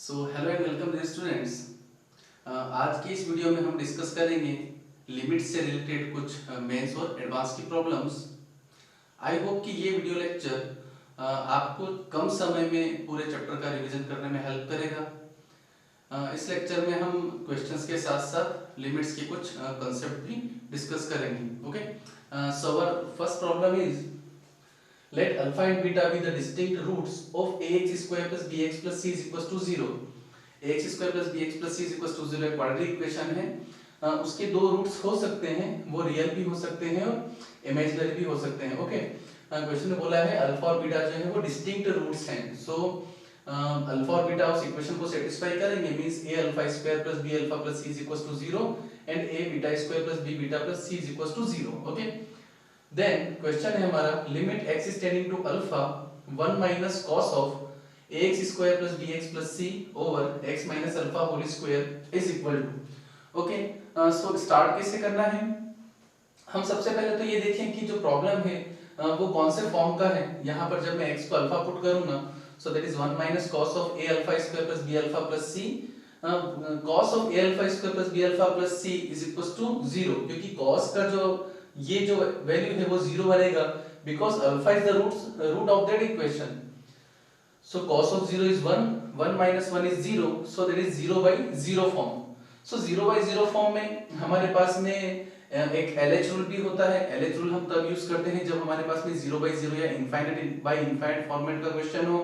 Hello and welcome dear students. आज की इस वीडियो में हम डिस्कस करेंगे लिमिट से रिलेटेड कुछ मेंस और एडवांस की प्रॉब्लम्स। आई होप कि ये वीडियो लेक्चर आपको कम समय में पूरे चैप्टर का रिवीजन करने में हेल्प करेगा। इस लेक्चर में हम क्वेश्चंस के साथ साथ लिमिट्स के कुछ कंसेप्ट भी डिस्कस करेंगे। Okay, so our first problem is let alpha and beta be the distinct roots of ax square plus bx plus c is equals to 0. ax square plus bx plus c is equals to 0 एक quadratic equation है। उसके दो roots हो सकते हैं, वो real भी हो सकते हैं और इमेजिनरी भी हो सकते हैं। ओके, क्वेश्चन में बोला है अल्फा और बीटा जो है वो डिस्टिंक्ट रूट्स हैं। सो अल्फा और बीटा उस इक्वेशन को सेटिस्फाई करेंगे, means a alpha square plus b alpha plus c is equals to 0 and a beta square plus b beta plus c is equals to 0. Okay, then question है हमारा limit x is tending to alpha 1 minus cos of ax square plus bx plus c over x minus alpha whole square is equal to। Okay, so start कैसे करना है? हम सबसे पहले तो ये देखें कि जो प्रॉब्लम है वो कौन से फॉर्म का है। यहाँ पर जब मैं x को अल्फा पुट करूंगा सो that is 1 minus cos of a alpha square plus b alpha plus c। cos of a alpha square plus b alpha plus c is equals to 0, क्योंकि cos का जो ये जो वैल्यू है वो 0 बनेगा because alpha is the root of that equation. So cos of 0 is 1, 1 minus 1 is 0, so that is 0 by 0 form. So 0 by 0 form में हमारे पास में एक LH रूल भी होता है। LH रूल हम तब यूज करते हैं जब हमारे पास में 0 by 0 या इनफाइनाइट बाय इनफाइनाइट फॉर्मेट का क्वेश्चन हो।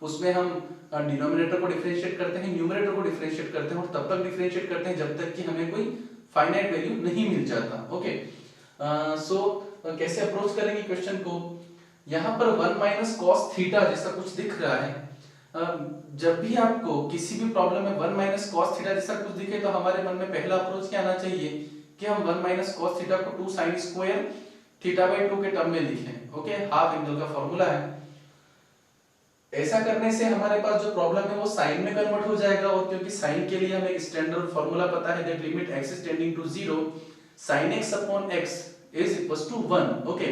उसमें हम डिनोमिनेटर को डिफरेंशिएट करते हैं, न्यूमरेटर को डिफरेंशिएट करते हैं और तब तक डिफरेंशिएट करते हैं जब तक कि हमें कोई फाइनाइट वैल्यू नहीं मिल जाता। ओके, सो कैसे अप्रोच करेंगे क्वेश्चन को? यहाँ पर 1 minus cos थीटा जैसा कुछ दिख रहा है। जब भी आपको किसी भी प्रॉब्लम में 1 minus cos थीटा जैसा कुछ दिखे तो हमारे मन में पहला अप्रोच क्या आना चाहिए कि हम 1 minus cos थीटा को 2 sin स्क्वायर थीटा बाय 2 के टर्म में लिखें। ओके, हाफ एंगल का फॉर्मूला है। ऐसा करने से हमारे पास जो प्रॉब्लम है वो साइन में कन्वर्ट हो जाएगा, और क्योंकि साइन के लिए हमें एक स्टैंडर्ड फॉर्मूला पता है that limit x is tending to 0 sin x upon x is equals to 1। Okay,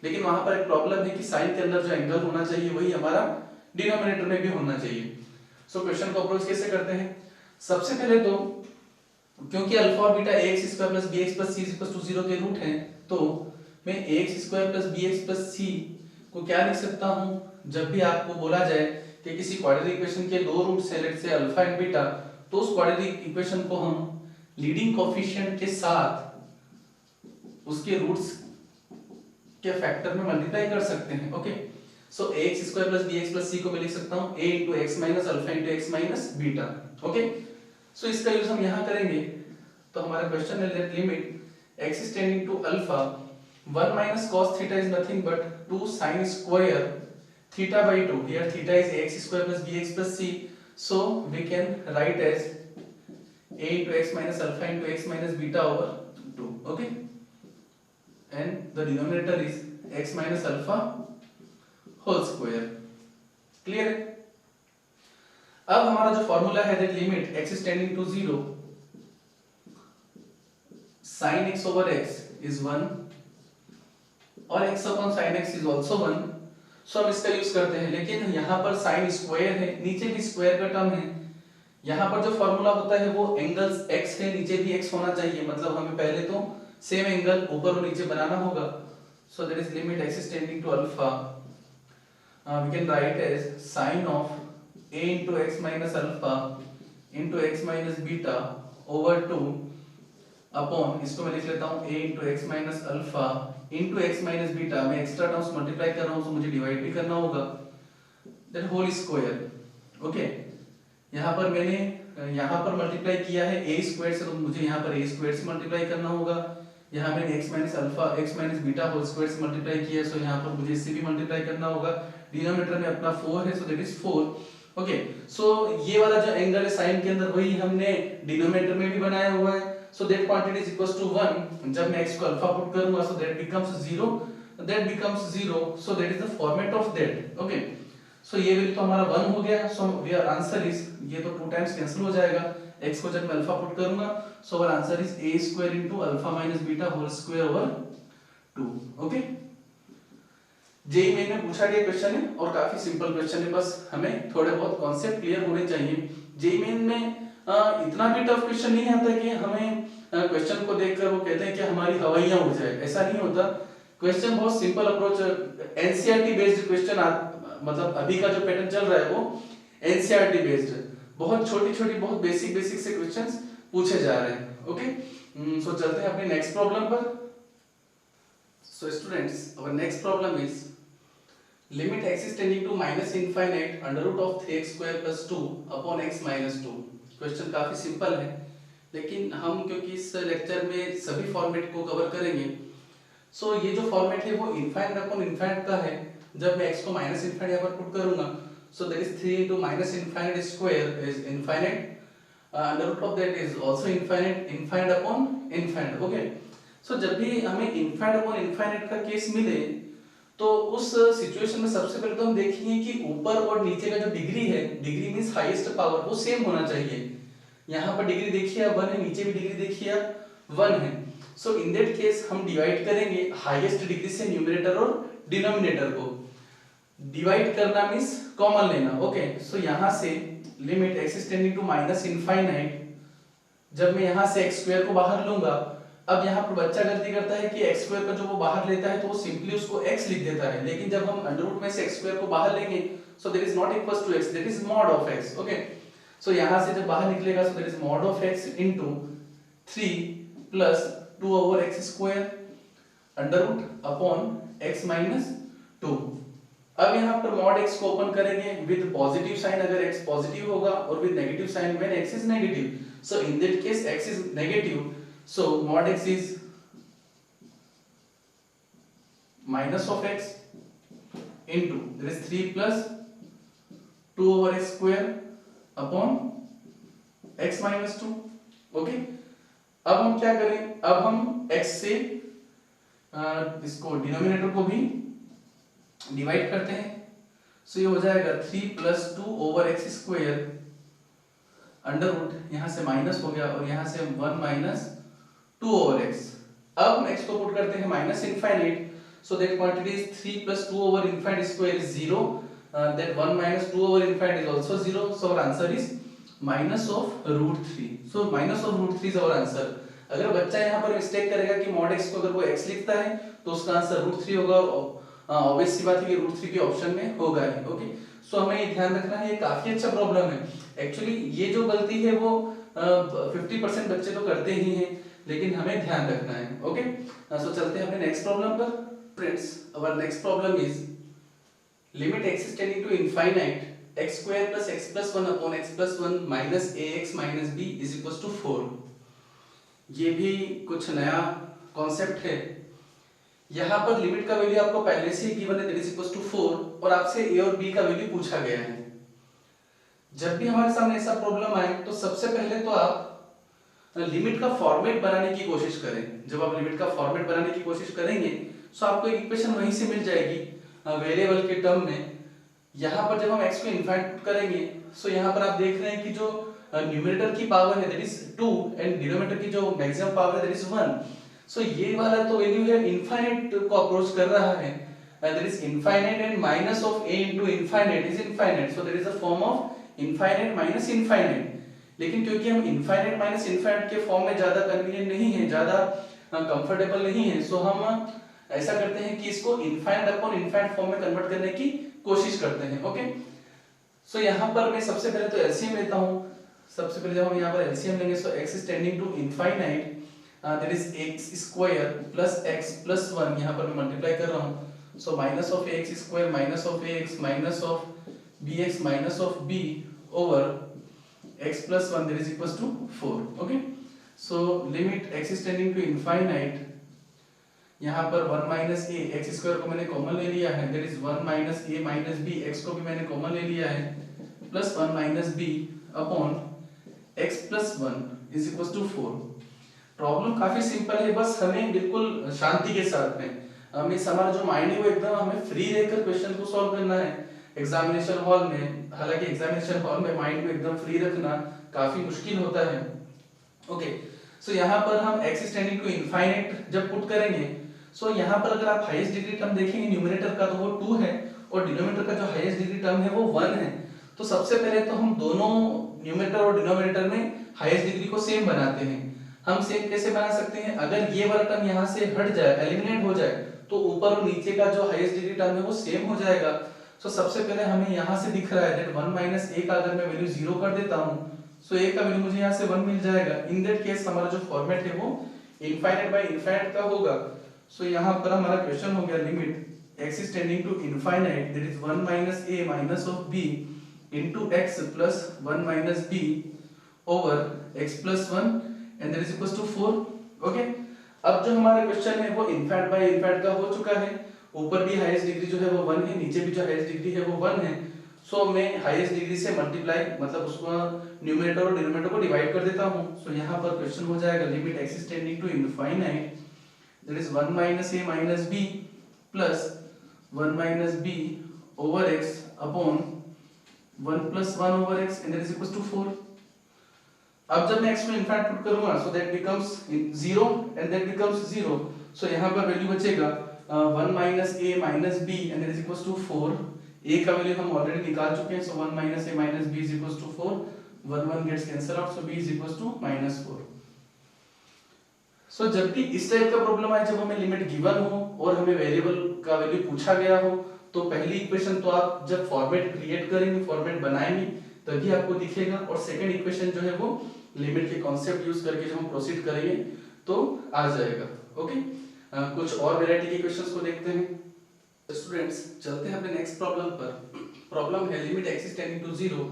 लेकिन वहां पर एक प्रॉब्लम है कि साइन के अंदर जो एंगल होना चाहिए वही हमारा डिनोमिनेटर में भी होना चाहिए। सो क्वेश्चन को अप्रोच कैसे करते हैं? सबसे पहले तो क्योंकि अल्फा और beta ax square plus bx plus c is equals to 0 के रूट हैं, तो मैं ax square plus bx plus c को क्या लिख सकता हूं? जब भी आपको बोला जाए कि किसी क्वाड्रेटिक इक्वेशन के दो रूट्स हैं, let's say alpha and beta, तो उस क्वाड्रेटिक इक्वेशन को हम लीडिंग कोएफिशिएंट के साथ उसके रूट्स के फैक्टर में मल्टीप्लाई कर सकते हैं। ओके, सो ax square plus bx plus c को मैं लिख सकता हूं a into x minus alpha into x minus beta. Okay, so इसका यूज हम यहां करेंगे। तो हमारा क्वेश्चन है let limit x is tending to alpha 1 minus cos theta is nothing but 2 sin square theta by 2, here theta is ax square plus bx plus c, so we can write as a into x minus alpha into x minus beta over 2. Okay, and the denominator is x minus alpha whole square। Clear है? अब हमारा जो formula है that limit x is tending to 0 sin x over x is 1 और x upon sin x is also 1, सो हम इसका use करते हैं। लेकिन यहाँ पर साइन स्क्वायर है, नीचे भी स्क्वायर का टर्म है। यहाँ पर जो फॉर्मूला होता है वो एंगल्स x है, नीचे भी x होना चाहिए, मतलब हमें पहले तो सेम एंगल ऊपर और नीचे बनाना होगा। So that is limit x is tending to alpha, we can write as sin of a into x minus alpha into x minus beta over 2 upon, इसको मैं लिख लेता हूँ a into x minus alpha into x minus beta. मैं extra terms multiply कर रहा हूँ तो मुझे डिवाइड भी करना होगा, दैट होल स्क्वायर। ओके, यहाँ पर मैंने यहाँ पर मल्टीप्लाई किया है a स्क्वायर से, तो मुझे यहाँ पर a स्क्वायर से मल्टीप्लाई करना होगा। यहाँ मैंने x minus alpha x minus beta whole square से मल्टीप्लाई किया है, सो यहाँ पर मुझे इससे भी मल्टीप्लाई करना होगा। डिनोमिनेटर में अपना 4 है, सो दैट इज 4। ओके, सो ये वाला जो एंगल है साइन के अंदर वही हमने डिनोमिनेटर में भी बनाया हुआ है। So that quantity is equals to 1। जब मैं x को अल्फा पुट करूंगा so that becomes 0, that becomes 0, so that is the format of that। okay, so ये वैल्यू तो हमारा 1 हो गया। so our answer is, ये तो 2 टाइम्स कैंसिल हो जाएगा, x को जब मैं अल्फा पुट करूंगा so our answer is a square into alpha minus beta whole square over 2। okay, JEE main में पूछा गया क्वेश्चन है और काफी सिंपल क्वेश्चन है, बस हमें थोड़े बहुत कॉन्सेप्ट क्लियर होने चाहिए। जेईई मेन में इतना भी टफ क्वेश्चन नहीं आता कि हमें क्वेश्चन को देखकर वो कहते हैं कि हमारी हवाइयां उड़ जाए, ऐसा नहीं होता। क्वेश्चन बहुत simple approach, NCERT based question, मतलब अभी का जो पैटर्न चल रहा है वो एनसीईआरटी बेस्ड, बहुत छोटी छोटी बहुत बेसिक बेसिक से क्वेश्चंस पूछे जा रहे हैं। ओके, सो चलते हैं अपने नेक्स्ट प्रॉब्लम पर। So students, our next problem is limit x is tending to minus infinite under root of 3x square plus 2 upon x minus 2। Question काफी सिंपल है, लेकिन हम क्योंकि इस लेक्चर में सभी फॉर्मेट को कवर करेंगे, सो ये जो फॉर्मेट है वो इनफाइनाइट अपॉन इनफाइनाइट का है। जब मैं x को माइनस इनफाइनाइट यहाँ पर पुट करूंगा, सो that is 3 into minus infinite square is infinite, under root of that is also infinite, infinite upon infinite। Okay, so जब भी हमें इनफाइनाइट अपॉन इनफाइनाइट का केस मिले तो उस सिचुएशन में सबसे पहले तो हम देखेंगे कि ऊपर और नीचे का जो डिग्री है, डिग्री मींस हाईएस्ट पावर, वो सेम होना चाहिए। यहाँ पर डिग्री देखिए आप 1 है, नीचे भी डिग्री देखिए आप 1 है। सो इन दैट केस हम डिवाइड करेंगे हाईएस्ट डिग्री से न्यूमरेटर और डिनोमिनेटर को। डिवाइड करना मींस कॉमन लेना। ओके, सो यहाँ से limit x is tending to minus infinite, जब मैं यहाँ से x स्क्वायर को बाहर लूंगा, अब यहाँ पर बच्चा गलती करता है कि x स्क्वायर का जो वो बाहर लेता है तो वो सिंपली उसको x लिख देता है, लेकिन जब हम अंडर रूट में से x स्क्वायर को बाहर लेंगे, so that is not equals to x, that is mod of x। Okay, so यहाँ से जब बाहर निकलेगा, so that is mod of x into 3 plus 2 over x square under root upon x minus 2। अब यहाँ पर मॉड x को open करेंगे विद पॉजिटिव साइन अगर x पॉजिटिव होगा, और with negative sign when x is negative. So in that case x is negative, so mod x is minus of x into there is 3 plus 2 over x square upon x minus 2। Okay, अब हम क्या करें, अब हम x से इसको denominator को भी डिवाइड करते हैं। सो ये हो जाएगा 3 plus 2 over x square under root, यहाँ से माइनस हो गया और यहाँ से 1 minus 2 over x। अब हम x को पुट करते हैं minus infinite, so that quantity is 3 plus 2 over infinite square is 0, that 1 minus 2 over infinite is also 0, so our answer is minus of root 3। so minus of root 3 is our answer। अगर बच्चा यहाँ पर mistake करेगा कि mod x को अगर वो x लिखता है तो उसका आंसर root 3 होगा, और ऑब्वियस सी बात है कि root 3 के ऑप्शन में होगा ही। ओके, सो हमें ये ध्यान रखना है, ये काफी अच्छा प्रॉब्लम है। एक्चुअली ये जो गलती है वो 50% बच्चे तो करते ही हैं, लेकिन हमें ध्यान रखना है। ओके, सो चलते हैं अपने नेक्स्ट प्रॉब्लम पर। Friends, our next problem is limit x is tending to infinite x square plus x plus 1 upon x plus 1 minus ax minus b is equals to 4। ये भी कुछ नया कॉन्सेप्ट है। यहाँ पर लिमिट का वैल्यू आपको पहले से ही गिवन है, दैट इज इक्वल्स टू 4, और आपसे a और b का वैल्यू पूछा गया है। जब भी हमारे सामने ऐसा प्रॉब्लम आए तो सबसे पहले तो आप लिमिट का फॉर्मेट बनाने की कोशिश करें। जब आप लिमिट का फॉर्मेट बनाने की कोशिश करेंगे तो आपको एक इक्वेशन वहीं से मिल जाएगी वेरिएबल के टर्म में। यहाँ पर जब हम x को इनफाइनाइट पुट करेंगे, सो यहाँ पर आप देख रहे हैं कि जो न्यूमरेटर की पावर है दैट इज 2 एंड डिनोमिनेटर की जो मैक्सिमम पावर है दैट इज 1। सो ये वाला तो वैल्यू है इनफाइनाइट को अप्रोच कर रहा है, that is infinite and minus of a into infinite is infinite, so that is a form of infinite minus infinite. लेकिन क्योंकि हम इनफाइनाइट माइनस इनफाइनाइट के फॉर्म में ज्यादा कन्वीनियंट नहीं है, ज्यादा कंफर्टेबल नहीं है, सो हम ऐसा करते हैं कि इसको इनफाइनाइट अपॉन इनफाइनाइट फॉर्म में कन्वर्ट करने की कोशिश करते हैं। ओके, सो यहाँ पर मैं सबसे पहले तो एलसीएम लेता हूँ। सबसे पहले जब हम यहाँ पर एलसीएम लेंगे, सो x is tending to infinite, that is x square plus x plus 1, यहाँ पर मैं मल्टीप्लाई कर रहा हूँ, so minus of ax square minus of ax minus of bx minus of b over x plus 1 that is equals to 4। okay, so limit x is tending to infinite, यहाँ पर 1 minus a, x square को मैंने common ले लिया है, that is 1 minus a minus b, x को भी मैंने कॉमन ले लिया है, plus 1 minus b upon x plus 1 is equals to 4। Problem काफी सिंपल है, बस हमें बिल्कुल शांति के साथ में हमें हमारा जो माइंड है वो एकदम हमें फ्री रहकर क्वेश्चन को सॉल्व करना है। एग्जामिनेशन हॉल में, हालांकि एग्जामिनेशन हॉल में माइंड को एकदम फ्री रखना काफी मुश्किल होता है। ओके, सो यहाँ पर हम x is tending to infinite जब पुट करेंगे, सो यहाँ पर अगर आप हाईएस्ट डिग्री टर्म देखेंगे न्यूमरेटर का तो वो 2 है और डिनोमिनेटर का जो हाईएस्ट डिग्री टर्म है वो 1 है। तो सबसे पहले तो हम दोनों न्यूमरेटर और डिनोमिनेटर में हाईएस्ट डिग्री को सेम बनाते हैं। हम सेम कैसे बना सकते हैं, अगर ये वाला टर्म यहाँ से हट जाए, एलिमिनेट हो जाए, तो ऊपर और नीचे का जो हाईएस्ट डिग्री टर्म है वो सेम हो जाएगा। सो सबसे पहले हमें यहाँ से दिख रहा है दैट 1 माइनस a का अगर मैं वैल्यू 0 कर देता हूँ, सो a का वैल्यू मुझे यहाँ से 1 मिल जाएगा। इन दैट केस हमारा जो फॉर्मेट है वो इनफाइनाइट बाय इनफाइनाइट का होगा। सो यहाँ पर हमारा क्वेश्चन हो गया limit x is tending to infinite, that is 1 minus a minus of b into x plus 1 minus b over x plus 1 and that is equals to 4. Okay, अब जो हमारा क्वेश्चन है वो इनफाइनाइट बाय इनफाइनाइट का हो चुका है। ऊपर भी हाईएस्ट डिग्री जो है वो 1 है, नीचे भी जो हाईएस्ट डिग्री है वो 1 है। सो मैं हाईएस्ट डिग्री से मल्टीप्लाई मतलब उसको न्यूमरेटर और डिनोमिनेटर को डिवाइड कर देता हूँ। सो यहाँ पर क्वेश्चन हो जाएगा limit x is tending to infinite, that is 1 minus a minus b plus 1 minus b over x upon 1 plus 1 over x and that is equals to 4. अब जब मैं x को इनफाइनाइट पुट करूंगा so that becomes 0 and that becomes 0. so यहाँ पर value बचेगा 1 minus a minus b and that is equals to 4. a का value हम ऑलरेडी निकाल चुके हैं, so 1 minus a minus b is equals to 4. 1 gets cancelled out, so b is equals to -4. सो जब भी इस टाइप का प्रॉब्लम आए, जब हमें लिमिट गिवन हो और हमें वेरिएबल का वैल्यू पूछा गया हो, तो पहली इक्वेशन तो आप जब फॉर्मेट क्रिएट करेंगे, फॉर्मेट बनाएंगे, तभी आपको दिखेगा। और सेकंड इक्वेशन जो है वो लिमिट के कॉन्सेप्ट यूज करके जब हम प्रोसीड करेंगे तो आ जाएगा। ओके, कुछ और वैरायटी के क्वेश्चंस को देखते हैं। स्टूडेंट्स चलते हैं अपने नेक्स्ट प्रॉब्लम पर। प्रॉब्लम है limit x is tending to 0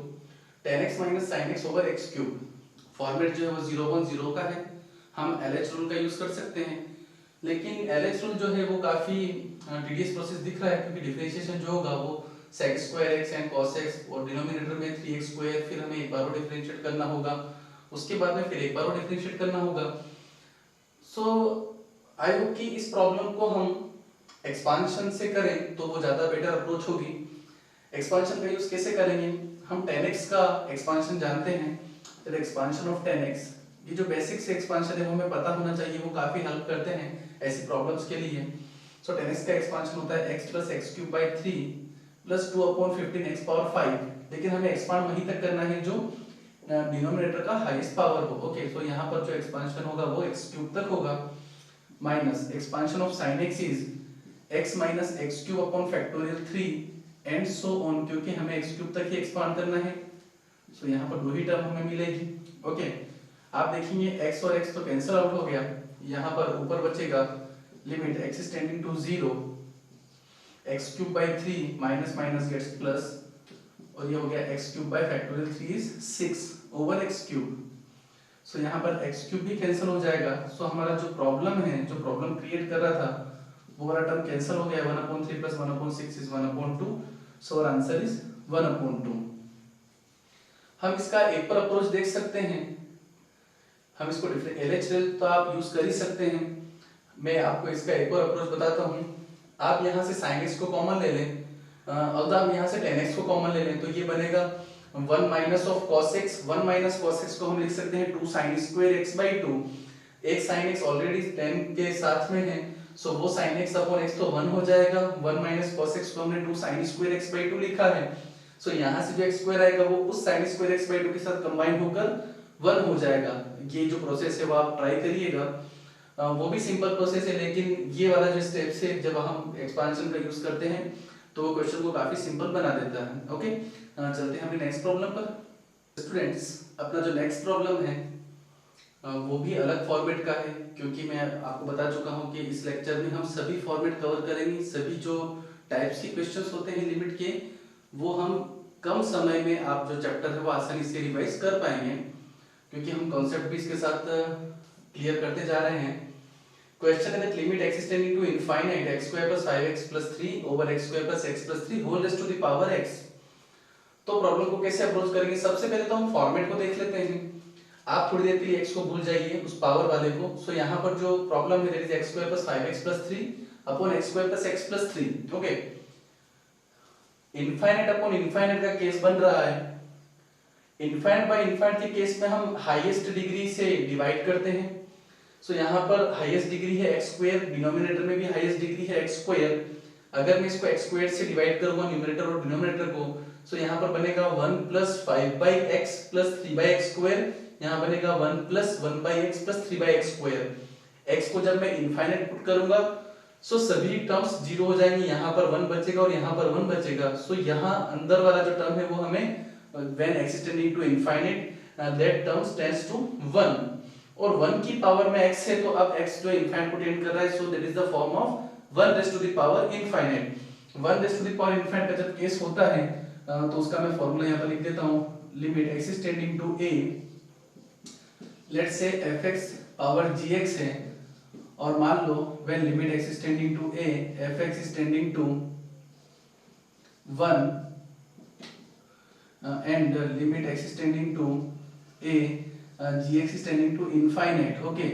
tan x minus sin x over x cube। Format जो है वो 0 का है। हम LH रूल का यूज कर सकते हैं, लेकिन LH रूल जो है वो काफी टीडियस प्रोसेस दिख रहा है, क्योंकि डिफरेंशिएशन जो होगा वो sec square x and cos x और डिनोमिनेटर में 3x स्क्वायर, फिर हमें एक बार और डिफरेंशिएट करना होगा, उसके बाद में फिर एक बार और डिफरेंशिएट करना होगा। सो आई होप कि इस प्रॉब्लम को हम एक्सपांशन से करें तो वो ज्यादा बेटर अप्रोच होगी। एक्सपांशन का यूज कैसे करेंगे, हम tan x का एक्सपांशन जानते हैं, तो एक्सपांशन ऑफ tan x, ये जो बेसिक से एक्सपांशन है वो हमें पता होना चाहिए, वो काफी हेल्प करते हैं ऐसी प्रॉब्लम्स के लिए। सो tan x का एक्सपांशन होता है x plus x cube by 3 plus 2 upon 15 x power 5, लेकिन हमें एक्सपांड वहीं तक करना है जो डिनोमिनेटर का हाईएस्ट पावर हो। ओके, सो यहाँ पर जो एक्सपांशन होगा वो x क्यूब तक होगा, minus expansion of sin x is x minus x cube upon factorial 3 and so on, क्योंकि हमें x क्यूब तक ही एक्सपांड करना है। सो यहाँ पर दो ही टर्म हमें मिलेगी। ओके, आप देखेंगे x और x तो कैंसिल आउट हो गया, यहाँ पर ऊपर बचेगा limit x is tending to 0 x cube by 3 minus minus gets plus, और ये हो गया x cube by factorial 3 is 6 over x cube। सो यहाँ पर x cube भी कैंसिल हो जाएगा। सो हमारा जो प्रॉब्लम है, जो प्रॉब्लम क्रिएट कर रहा था, वो वाला टर्म कैंसिल हो गया, 1/3 plus 1/6 is 1/2, so our answer is 1/2। हम इसका एक पर अप्रोच देख सकते हैं, हम इसको LH रूल तो आप यूज कर ही सकते हैं। मैं आपको इसका एक और अप्रोच बताता हूँ। आप यहाँ से sin x को कॉमन ले लें, और हम यहाँ से tan x को कॉमन ले लें, तो ये बनेगा 1 minus of cos x। 1 minus cos x को हम लिख सकते हैं 2 sin square x by 2। एक sin x ऑलरेडी tan के साथ में है, सो वो sin x upon x तो 1 हो जाएगा। 1 minus cos x को हमने 2 sin square x by 2 लिखा है, सो यहाँ से जो x स्क्वायर आएगा वो उस sin square x by 2 के साथ कंबाइन होकर 1 हो जाएगा। ये जो प्रोसेस है वो आप ट्राई करिएगा, वो भी सिंपल प्रोसेस है, लेकिन ये वाला जो स्टेप्स है जब हम एक्सपांशन का यूज करते हैं तो वो क्वेश्चन को काफी सिंपल बना देता है। ओके, चलते हैं अपने नेक्स्ट प्रॉब्लम पर। स्टूडेंट्स अपना जो नेक्स्ट प्रॉब्लम है वो भी अलग फॉर्मेट का है, क्योंकि मैं आपको बता चुका हूँ कि इस लेक्चर में हम सभी फॉर्मेट कवर करेंगे। सभी जो टाइप्स के क्वेश्चंस होते हैं लिमिट के, वो हम कम समय में आप जो चैप्टर है वो आसानी से रिवाइज कर पाएंगे, क्योंकि हम कॉन्सेप्ट भी इसके साथ क्लियर करते जा रहे हैं। क्वेश्चन है that limit x is tending to infinite x square plus 5x plus 3 over x square plus x plus 3 whole raised to the power x। तो प्रॉब्लम को कैसे अप्रोच करेंगे, सबसे पहले तो हम फॉर्मेट को देख लेते हैं। आप थोड़ी देर के लिए x को भूल जाइए, उस पावर वाले को। सो यहाँ पर जो प्रॉब्लम है that is x square plus 5x plus 3 upon x square plus x plus 3। Okay, infinite upon infinite का केस बन रहा है। इनफाइनाइट बाय इनफाइनाइट के केस में हम हाईएस्ट डिग्री से डिवाइड करते हैं। सो यहाँ पर हाईएस्ट डिग्री है एक्स स्क्वायर, डिनोमिनेटर में भी हाईएस्ट डिग्री है एक्स स्क्वायर। अगर मैं इसको एक्स स्क्वायर से डिवाइड करूंगा न्यूमरेटर और डिनोमिनेटर को, सो यहाँ पर बनेगा 1 + 5/x + 3/x स्क्वायर, यहाँ बनेगा 1 + 1/x + 3/x स्क्वायर। x को जब मैं इनफाइनाइट पुट करूंगा सो सभी टर्म्स जीरो हो जाएंगी, यहाँ पर 1 बचेगा और यहाँ पर 1 बचेगा। सो यहाँ अंदर वाला जो टर्म है वो हमें when x is tending to infinite that term tends to 1, और 1 की पावर में x है तो अब x जो इनफाइनाइट को टेंड कर रहा है, सो that is the form of 1 raised to the power infinite। 1 raised to the power infinite का जब केस होता है तो उसका मैं फॉर्मूला यहाँ पर लिख देता हूँ, limit x is tending to a, let's say fx power gx है, और मान लो when limit x is tending to a fx is tending to 1 and limit x is tending to a gx is tending to infinite, okay,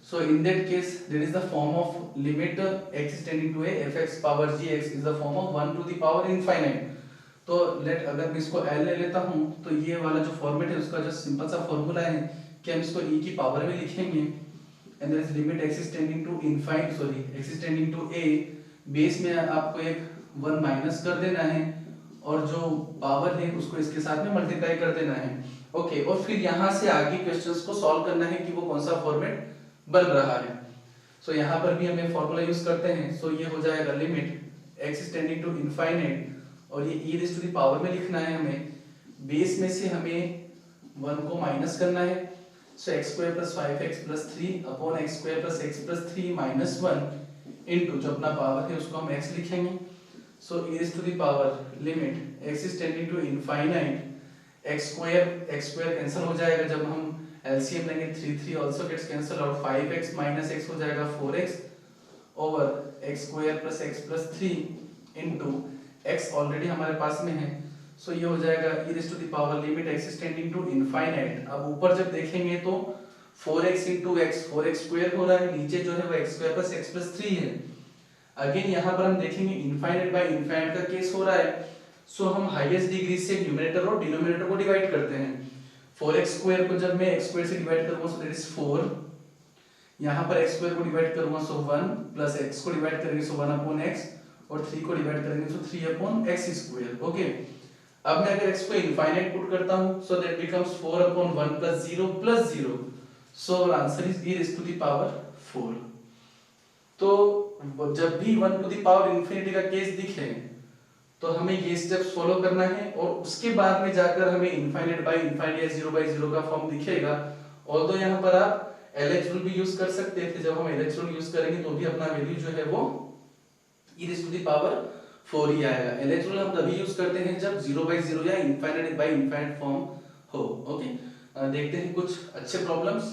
so in that case there is the form of limit x is tending to a fx power gx is the form of 1 to the power infinite। तो late अगर मैं इसको l ले लेता हूँ तो ये वाला जो फॉर्मेट है उसका जो सिंपल सा फॉर्मूला है कि हम इसको e की पावर में लिखेंगे, and there is limit x is tending to infinite, sorry x is tending to a, base में आपको एक 1 माइनस कर देना है और जो पावर है उसको इसके साथ में मल्टीप्लाई कर देना है, ओके, और फिर यहाँ से आगे क्वेश्चंस को सॉल्व करना है कि वो कौन सा फॉर्मेट बन रहा है। सो यहाँ पर भी हमें फॉर्मूला यूज करते हैं, सो ये हो जाएगा limit x is tending to infinite, और ये e raised to the power में लिखना है हमें, बेस में से हमें 1 को माइनस करना है, सो x² + 5x + 3 upon x² + x + 3 - 1 into जो अपना पावर है उसको हम x लिखेंगे, so e raised to the power limit x is tending to infinite, x² cancel हो जाएगा जब हम LCM लेंगे, 3 also gets cancelled out, 5x - x हो जाएगा 4x over x² + x + 3 into x already हमारे पास में है, सो ये हो जाएगा e raised to the power limit x is tending to infinite। अब ऊपर जब देखेंगे तो 4x into x 4x² हो रहा है, नीचे जो है वो x² + x + 3 है। अगेन यहाँ पर हम देखेंगे इनफाइनाइट बाय इनफाइनाइट का केस हो रहा है, सो हम हाईएस्ट डिग्री से न्यूमरेटर और डिनोमिनेटर को डिवाइड करते हैं। 4x² को जब मैं x² से डिवाइड करूंगा सो दैट इज 4, यहाँ पर x² को डिवाइड करूंगा सो 1 प्लस x को डिवाइड करेंगे सो 1/x, और 3 को डिवाइड करेंगे सो 3/x², ओके। अब मैं अगर x को इनफाइनाइट पुट करता हूं so that becomes 4/1 + 0 + 0, so answer is e raised to the power 4। तो जब भी 1 to the power infinity का केस दिखे तो हमें ये स्टेप्स फॉलो करना है, और उसके बाद में जाकर हमें इनफाइनाइट बाय इनफाइनाइट या 0/0 का फॉर्म दिखेगा। ऑल्दो यहाँ पर आप LH रूल भी यूज कर सकते थे, जब हम LH रूल यूज करेंगे तो भी अपना वैल्यू जो है वो e raised to the power 4 ही आएगा। LH रूल हम तभी यूज करते हैं जब 0/0 या इनफाइनाइट बाय इनफाइनाइट फॉर्म हो, ओके। देखते हैं कुछ अच्छे प्रॉब्लम्स।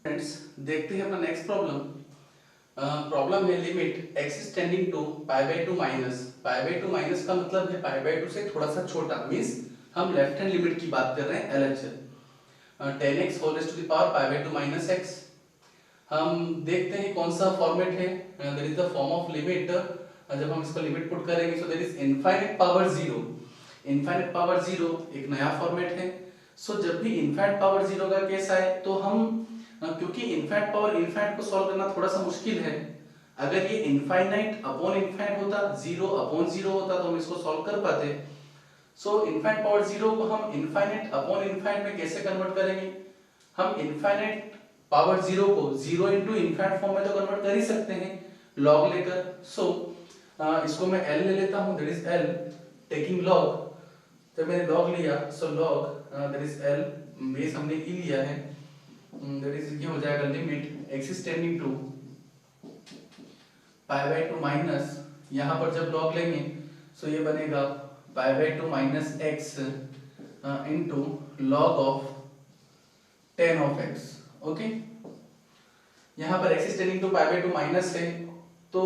फ्रेंड्स देखते हैं अपना नेक्स्ट प्रॉब्लम। प्रॉब्लम है limit x is tending to π/2 minus, π/2 minus का मतलब है π/2 से थोड़ा सा छोटा, मींस हम लेफ्ट हैंड लिमिट की बात कर रहे हैं LHS, 10x whole raise to the power π/2 - x। हम देखते हैं कौन सा फॉर्मेट है, that is the form of limit, जब हम इसका लिमिट पुट करेंगे so that is infinite power 0, infinite power 0 एक नया फॉर्मेट है। सो जब भी इनफाइनाइट पावर 0 का केस आए तो हम, क्योंकि इनफाइनाइट पावर इनफाइनाइट को सॉल्व करना थोड़ा सा मुश्किल है, अगर ये इनफाइनाइट अपॉन इनफाइनाइट होता, 0/0 होता तो हम इसको सॉल्व कर पाते। सो इनफाइनाइट पावर 0 को हम इनफाइनाइट अपॉन इनफाइनाइट में कैसे कन्वर्ट करेंगे, हम इनफाइनाइट पावर 0 को 0 into इनफाइनाइट फॉर्म में तो कन्वर्ट कर ही सकते हैं लॉग लेकर। सो इसको मैं l ले लेता हूं, that is l taking log, जब मैंने लॉग लिया सो log that is l, base हमने e लिया है, दैट इज ये हो जाएगा limit x is tending to π/2 minus, यहाँ पर जब लॉग लेंगे सो ये बनेगा π/2 - x into log of 10 of x, okay. यहाँ पर x is tending to π/2 minus है, तो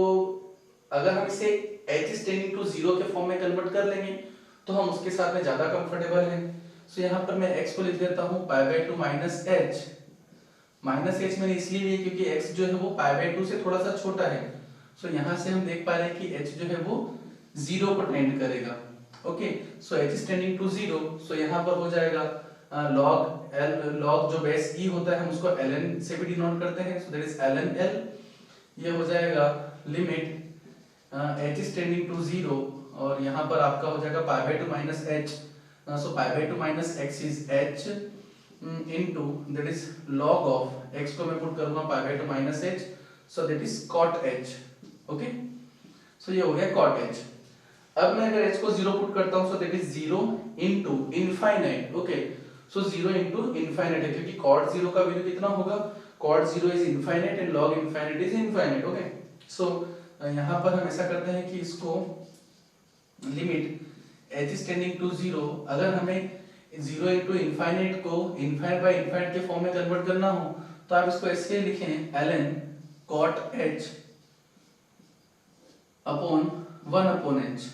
अगर हम इसे h is tending to 0 के फॉर्म में कन्वर्ट कर लेंगे तो हम उसके साथ में ज्यादा कंफर्टेबल हैं। सो यहाँ पर मैं x को लिख देता हूँ π/2 - h, माइनस h मैंने इसलिए लिया क्योंकि x जो है वो π/2 से थोड़ा सा छोटा है। सो यहाँ से हम देख पा रहे हैं कि h जो है वो 0 को टेंड करेगा, okay. So h is tending to 0, सो यहाँ पर हो जाएगा लॉग जो बेस ई होता है हम उसको ln से भी डिनोट करते हैं, so that is ln l। ये हो जाएगा limit h is tending to 0 और यहाँ पर आपका हो जाएगा pi by 2 minus h, so pi by 2 minus x is h into that is log of x को मैं पुट करूंगा pi by 2 minus h, so that is cot h। Okay, so ये हो गया cot h। अब मैं अगर h को 0 पुट करता हूं सो that is 0 into infinite. Okay, so 0 into infinite है क्योंकि cot 0 का वैल्यू कितना होगा, cot 0 is infinite and log इनफाइनाइट इज इनफाइनाइट। ओके, सो यहाँ पर हम ऐसा करते हैं कि इसको limit h is tending to 0, अगर हमें 0 इनटू इनफाइनाइट को इनफाइनाइट बाय इनफाइनाइट के फॉर्म में कन्वर्ट करना हो तो आप इसको ऐसे लिखें ln cot h upon 1 upon h।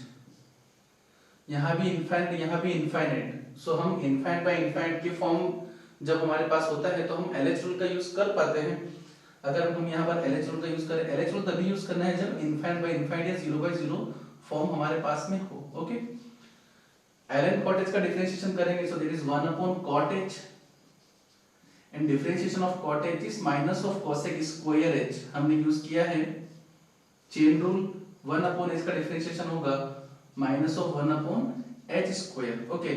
यहाँ भी इनफाइनाइट यहाँ भी इनफाइनाइट, सो हम इनफाइनाइट बाय इनफाइनाइट के फॉर्म जब हमारे पास होता है तो हम LH रूल का यूज कर पाते हैं। अगर हम यहाँ पर LH रूल का यूज करें, LH रूल तभी यूज करना है जब इनफाइनाइट बाय इनफाइनाइट या 0 बाय 0 फॉर्म हमारे पास में हो। ओके, ln cot h का डिफरेंशिएशन करेंगे so that is 1 upon cot h and differentiation of cot h is minus of cosec square h। हमने यूज किया है चेन रूल, 1 अपॉन h का डिफरेंशिएशन होगा minus of 1 upon h square. Okay,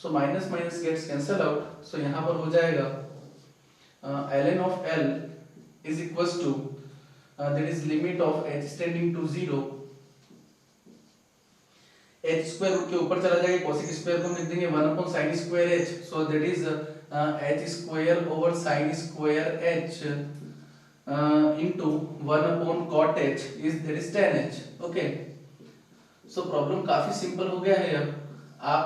so minus minus gets cancel out, so यहाँ पर हो जाएगा ln of l is equals to that is limit of h tending to 0, h square root के ऊपर चला जाएगा, cosec स्क्वायर को हम लिख देंगे 1 upon sin square h, so that is h square over sin square h into 1 upon cot h is that is tan h। Okay, so problem काफी simple हो गया है। अब आप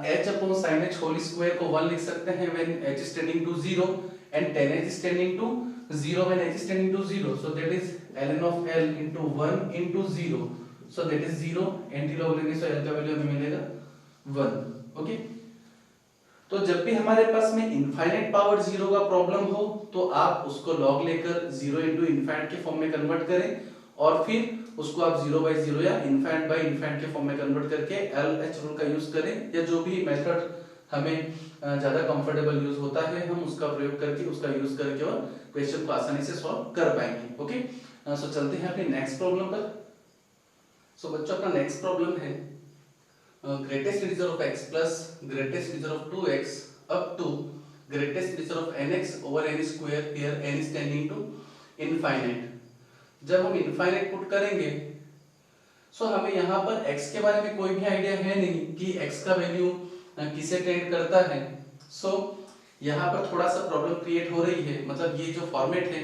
h upon sin h whole square को 1 लिख सकते हैं when h is tending to 0 and tan h is tending to 0 when h is tending to 0, so that is ln of l into 1 into 0, so that is 0, anti log लेंगे so l का value हमें मिलेगा 1। Okay, तो जब भी हमारे पास में इनफाइनाइट पावर 0 का प्रॉब्लम हो तो आप उसको लॉग लेकर 0 इनटू इनफाइनाइट के फॉर्म में कन्वर्ट करें और फिर उसको आप 0 बाय 0 या इनफाइनाइट बाय इनफाइनाइट के फॉर्म में कन्वर्ट करके LH रूल का यूज करें या जो भी मेथड हमें ज्यादा कंफर्टेबल यूज होता है हम उसका प्रयोग करके उसका यूज करके और क्वेश्चन को आसानी से सॉल्व कर पाएंगे। ओके, सो चलते हैं अपने नेक्स्ट प्रॉब्लम पर। सो बच्चों अपना नेक्स्ट प्रॉब्लम है greatest integer of x plus greatest integer of 2x up to greatest integer of nx over n square here n is tending to infinite. जब हम इनफाइनाइट पुट करेंगे सो हमें यहाँ पर x के बारे में कोई भी आइडिया है नहीं कि x का वैल्यू किसे टेंड करता है। सो यहाँ पर थोड़ा सा प्रॉब्लम क्रिएट हो रही है, मतलब ये जो फॉर्मेट है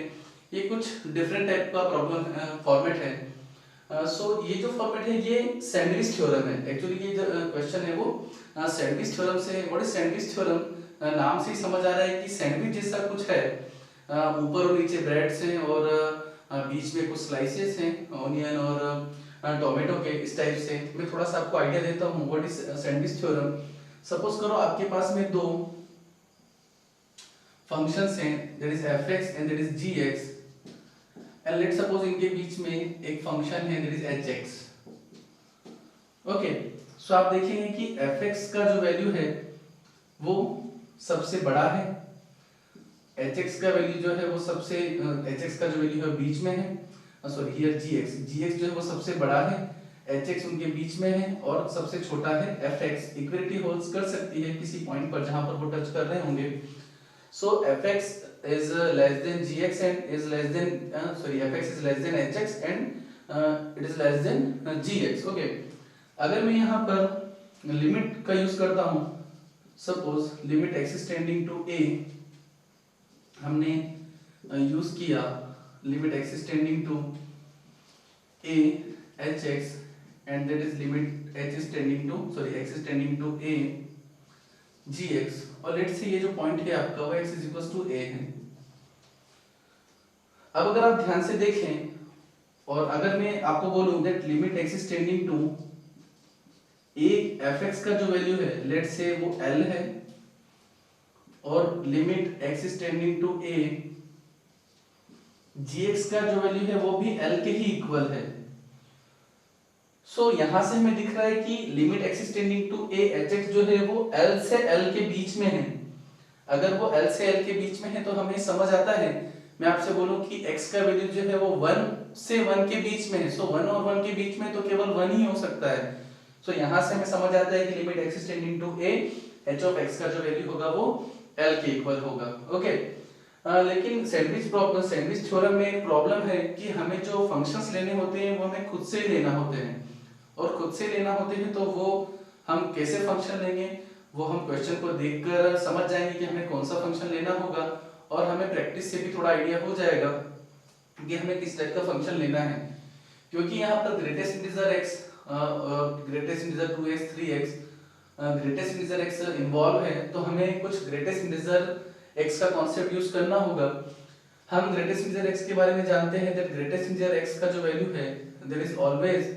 ये कुछ डिफरेंट टाइप का प्रॉब्लम फॉर्मेट है। सो ये जो फॉर्मेट है ये सैंडविच थ्योरम है। एक्चुअली ये जो क्वेश्चन है वो सैंडविच थ्योरम से, व्हाट इज सैंडविच थ्योरम, नाम से ही समझ आ रहा है कि सैंडविच जैसा कुछ है, ऊपर और नीचे ब्रेड्स हैं और बीच में कुछ स्लाइसेस हैं ऑनियन और टोमेटो के, इस टाइप से। मैं थोड़ा सा आपको आइडिया देता हूँ what is sandwich theorem. Suppose करो आपके पास में दो फंक्शंस हैं, that is fx and that is gx, and let's suppose इनके बीच में एक फंक्शन है दैट इज hx। ओके, सो आप देखेंगे कि fx का जो वैल्यू है वो सबसे बड़ा है, hx का वैल्यू जो है वो सबसे hx का जो वैल्यू है बीच में है, सॉरी हियर gx जो है वो सबसे बड़ा है, hx उनके बीच में है और सबसे छोटा है fx। इक्वलिटी होल्ड्स कर सकती है किसी पॉइंट पर जहां पर वो टच कर रहे होंगे। सो fx is less than gx and is less than fx is less than hx and it is less than gx। Okay, अगर मैं यहाँ पर लिमिट का यूज करता हूँ, suppose limit x is tending to a, हमने यूज किया limit x is tending to a hx and that is limit h is tending to x is tending to a gx, और let's say ये जो point है आपका वो x is equals to a है। अब अगर आप ध्यान से देखें और अगर मैं आपको बोलूं that limit x is tending to a fx का जो वैल्यू है लेट्स से वो l है और limit x is tending to a gx का जो वैल्यू है वो भी l के ही इक्वल है। सो यहाँ से हमें दिख रहा है कि limit x tending to a h x जो है वो L से L के बीच में है। अगर वो L से L के बीच में है तो हमें समझ आता है, मैं आपसे बोलूं कि x का वैल्यू जो है वो 1 से 1 के बीच में है, सो 1 और 1 के बीच में तो केवल 1 ही हो सकता है। सो यहाँ से हमें समझ आता है कि limit x tending to a h of x का जो वैल्यू होगा वो L के इक्वल होगा। ओके, लेकिन सैंडविच थ्योरम में एक प्रॉब्लम है कि हमें जो फंक्शंस लेने होते हैं वो हमें खुद से लेना होते हैं, और खुद से लेना होते हैं तो वो हम कैसे फंक्शन लेंगे वो हम क्वेश्चन को देखकर समझ जाएंगे कि हमें कौन सा फंक्शन लेना होगा, और हमें प्रैक्टिस से भी थोड़ा आइडिया हो जाएगा कि हमें किस टाइप का फंक्शन लेना है। क्योंकि यहाँ पर greatest integer x, greatest integer 2x 3x, greatest integer x involve है, तो हमें कुछ ग्रेटेस्ट इंटीजर x का कॉन्सेप्ट यूज करना होगा। हम ग्रेटेस्ट इंटीजर x के बारे में जानते हैं दैट ग्रेटेस्ट इंटीजर x का जो वैल्यू है that is always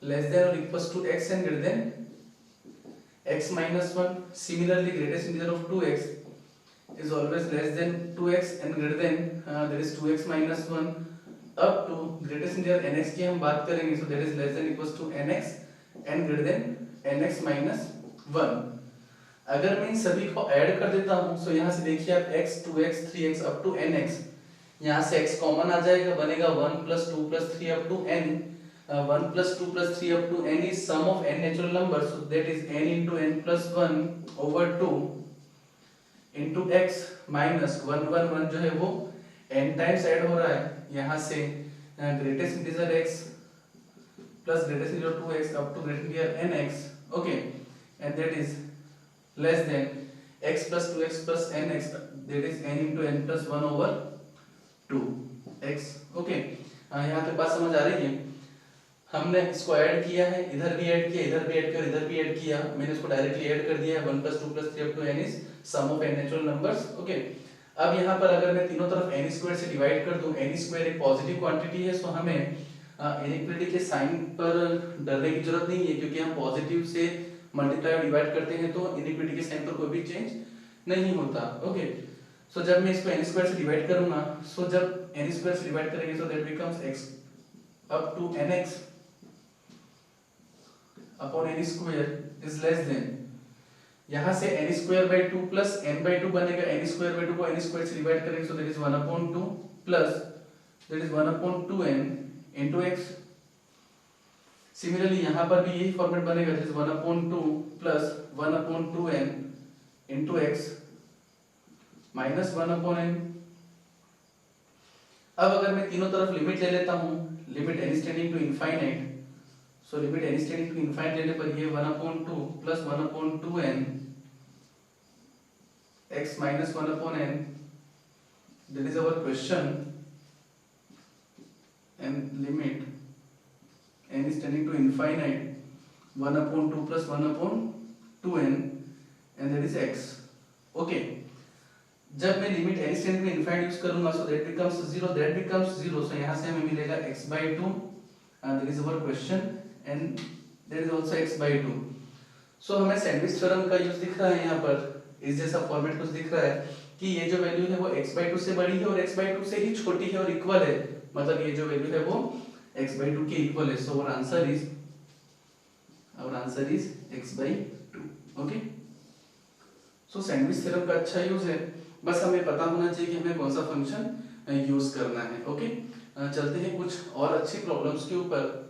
less than और equals to x and greater than x minus 1. Similarly, greatest integer of 2x is always less than 2x and greater than that is 2x minus 1 up to greatest integer nx की हम बात करेंगे, so that is less than equals to nx and greater than nx minus 1. अगर मैं इन सभी को add कर देता हूँ, so यहाँ से देखिए आप x 2x 3x up to nx, यहाँ से x कॉमन आ जाएगा, बनेगा 1 plus 2 plus 3 up to n. 1 plus 2 plus 3 up to n is sum of n natural numbers, so that is n into n plus 1 over 2 into x minus 1 1 1 जो है वो n times add हो रहा है, यहाँ से greatest integer x plus greatest integer 2x up to greatest integer nx, okay, and that is less than x plus 2x plus nx, that is n into n plus 1 over 2x, okay. यहाँ तक बात समझ आ रही है? हमने इसको add किया है, इधर भी ऐड किया, इधर भी ऐड किया, इधर भी ऐड किया, मैंने इसको डायरेक्टली ऐड कर दिया है। 1 plus 2 plus 3 up to n is sum of n natural numbers, okay. अब यहाँ पर अगर मैं तीनों तरफ n स्क्वायर से डिवाइड कर दूं, n स्क्वायर एक पॉजिटिव क्वांटिटी है, सो हमें इनइक्वालिटी के साइन पर डरने की जरूरत नहीं है, क्योंकि हम पॉजिटिव से मल्टीप्लाई और डिवाइड करते हैं तो इनइक्वालिटी के साइन पर कोई भी चेंज नहीं होता, ओके। सो जब मैं इसको n स्क्वायर से डिवाइड करूंगा, सो जब n स्क्वायर से डिवाइड करेंगे so that becomes x up to nx upon n square is less than, यहाँ से n square by 2 plus n by 2 बनेगा, n square by 2 को n square से डिवाइड करेंगे, so that is 1 upon 2 plus that is 1 upon 2n into x. Similarly यहाँ पर भी यही फॉर्मेट बनेगा, that is 1 upon 2 plus 1 upon 2n into x minus 1 upon n. अब अगर मैं तीनों तरफ लिमिट ले लेता हूँ, limit n is tending to infinite, so limit n is tending to infinite लेने पर ये 1 upon 2 plus 1 upon 2n x minus 1 upon n, that is our question, and limit n is tending to infinite 1 upon 2 plus 1 upon 2n and that is x, okay. जब मैं limit n is tending to infinite use करूंगा, so that becomes 0, that becomes 0, so यहाँ से हमें मिलेगा x by 2, that is our question, and that is also x by 2. so हमें sandwich theorem का use दिख रहा है, यहाँ पर इस जैसा फॉर्मेट कुछ दिख रहा है कि ये जो वैल्यू है वो x by 2 से बड़ी है और x by 2 से ही छोटी है और इक्वल है, मतलब ये जो वैल्यू है वो x by 2 के इक्वल है, so our answer is x by 2, okay. so sandwich theorem का अच्छा यूज है, बस हमें पता होना चाहिए कि हमें कौन सा फंक्शन यूज करना है, ओके। चलते हैं कुछ और अच्छी प्रॉब्लम्स के ऊपर।